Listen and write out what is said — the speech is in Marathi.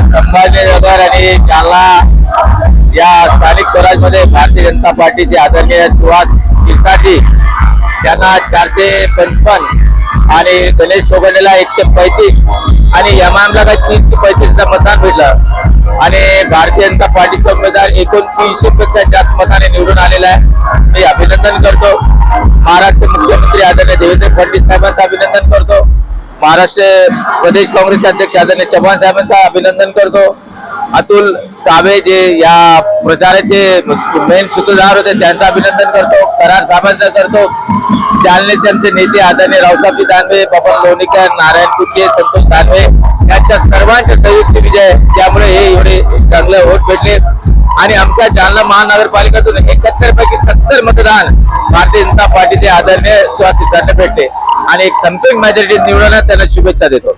संभाजीनगर आणि जालना या स्थानिक स्वराजमध्ये भारतीय जनता पार्टीचे आदरणीय सुहास शिरसाट त्यांना 455 आणि गणेश सोगंडेला 135 आणि यमामला काय 30 ते 35 मतदान भेटलं आणि भारतीय जनता पार्टीचा उमेदवार 2900 पेक्षा जास्त मताने निवडून आलेला आहे। मी अभिनंदन करतो। महाराष्ट्र मुख्यमंत्री आदरणीय देवेंद्र फडणवीस साहेबांचं अभिनंदन करतो। महाराष्ट्र प्रदेश काँग्रेस अध्यक्ष आदरणीय चव्हाण साहेबांचं अभिनंदन करतो। अतुल सावे जे या प्रचाराचे मेन सूत्रधार होते त्यांचं अभिनंदन करतो। करार साहेबांचं करतो। जालन्याचे आमचे नेते आदरणीय रावसाहेब दानवे, बबन लोणीकर, नारायण कुचे, संतोष दानवे यांच्या सर्वांचे संयुक्त विजय, त्यामुळे हे एवढे चांगले वोट भेटले आणि आमच्या जालना महानगरपालिकेतून 71 पैकी 70 मतदान भारतीय जनता पार्टीचे आदरणीय सुहास शिरसाट भेटले आणि एक कम्पेन मेजॉरिटी निवडण्यात त्यांना शुभेच्छा देतो।